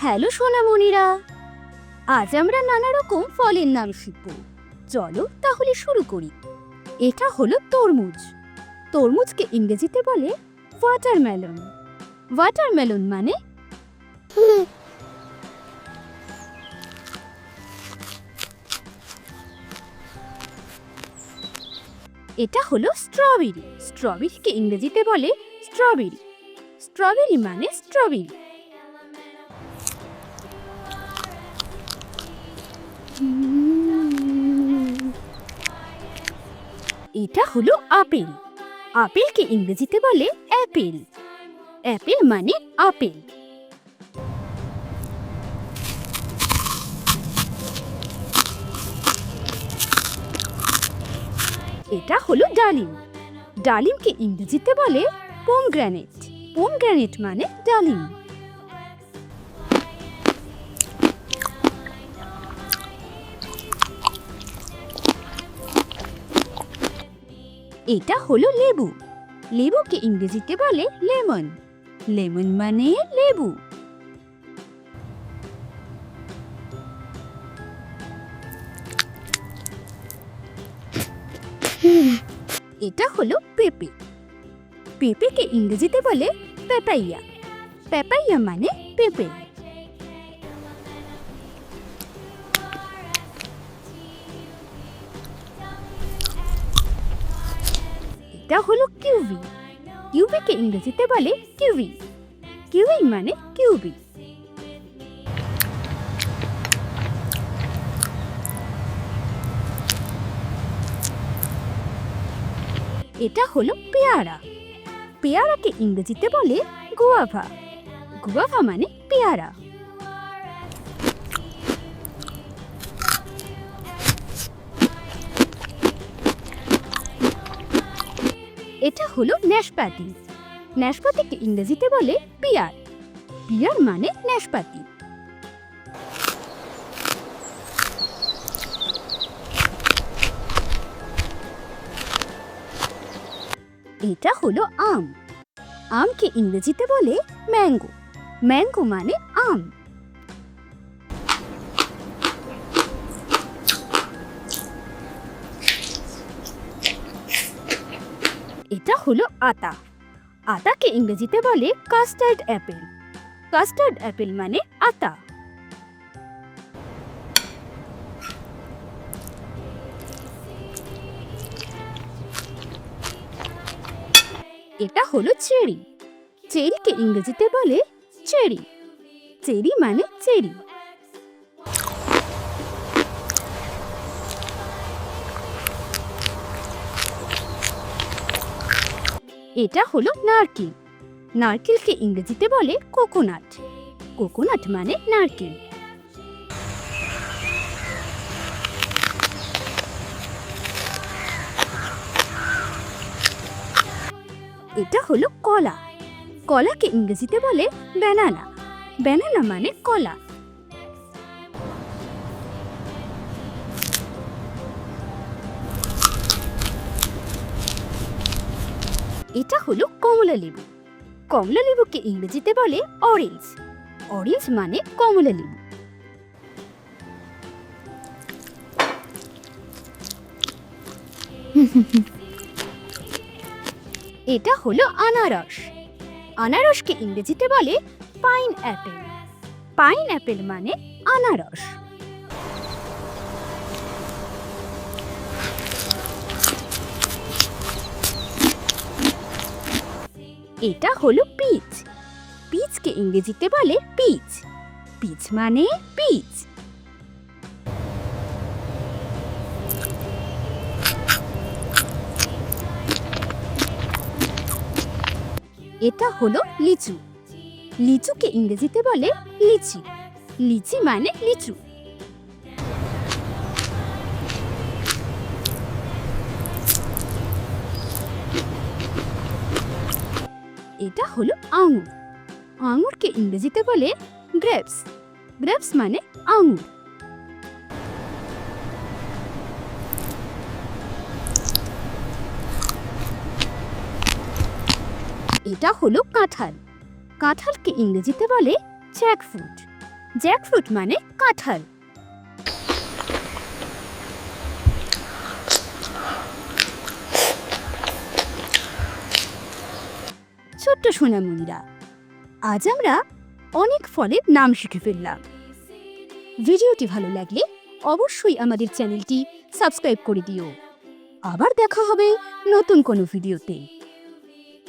Hello সোনামণিরা, আজ আমরা নানা রকম ফলের নাম শিখব। চলো তাহলে শুরু করি। এটা হলো তরমুজ। তরমুজকে ইংরেজিতে বলে ওয়াটারমেলন। ওয়াটারমেলন মানে এটা হলো স্ট্রবেরি। স্ট্রবেরিকে ইংরেজিতে বলে স্ট্রবেরি। স্ট্রবেরি মানে স্ট্রবেরি। এটা হলো আপেল। আপেলকে ইংরেজিতে বলে অ্যাপেল। অ্যাপেল মানে আপেল। এটা হলো ডালিম। ডালিমকে ইংরেজিতে বলে পোমগ্রানেট। পোমগ্রানেট মানে ডালিম। এটা হলো লেবু। লেবুকে ইংরেজিতে বলে লেমন। লেমন মানে লেবু। এটা হলো পেঁপে। পেঁপেকে ইংরেজিতে বলে পেপাইয়া। পেপাইয়া মানে পেঁপে। এটা হলো কিউই। কিউইকে ইংরেজিতে বলে কিউই। কিউই মানে কিউই। এটা হলো পেয়ারা। পেয়ারাকে ইংরেজিতে বলে গুয়াভা। গুয়াভা মানে পেয়ারা। এটা হলো নাশপাতি। নাশপাতিকে ইংরেজিতে বলে পিয়ার। পিয়ার মানে নাশপাতি। এটা হলো আম। আমকে ইংরেজিতে বলে ম্যাঙ্গো। ম্যাঙ্গো মানে আম। এটা হলো আতা। আতাকে ইংরেজিতে বলে কাস্টার্ড অ্যাপেল। কাস্টার্ড অ্যাপেল মানে আতা। এটা হলো চেরি। চেরিকে ইংরেজিতে বলে চেরি। চেরি মানে চেরি। এটা হলো নারকেল। নারকেলকে ইংরেজিতে বলে কোকোনাট। কোকোনাট মানে নারকেল। এটা হলো কলা। কলাকে ইংরেজিতে বলে ব্যানানা। ব্যানানা মানে কলা। এটা হলো কমলা লেবু। কমলা লেবুকে ইংরেজিতে বলে অরেঞ্জ। অরেঞ্জ মানে কমলা লেবু। এটা হলো আনারস। আনারসকে ইংরেজিতে বলে পাইন অ্যাপেল। পাইন অ্যাপেল মানে আনারস। এটা হলো পিচ। পিচকে ইংরেজিতে বলে পিচ। পিচ মানে পিচ। এটা হলো লিচু। লিচুকে ইংরেজিতে বলে লিচি। লিচি মানে লিচু। এটা হলো আঙুর। আঙুরকে ইংরেজিতে বলে গ্রেপস। গ্রেপস মানে আঙুর। এটা হলো কাঁঠাল। কাঁঠালকে ইংরেজিতে বলে জ্যাকফ্রুট। জ্যাকফ্রুট মানে কাঁঠাল। ছোট্ট সোনামণিরা, আজ আমরা অনেক ফলের নাম শিখে ফেললাম। ভিডিওটি ভালো লাগলে অবশ্যই আমাদের চ্যানেলটি সাবস্ক্রাইব করে দিও। আবার দেখা হবে নতুন কোনো ভিডিওতে।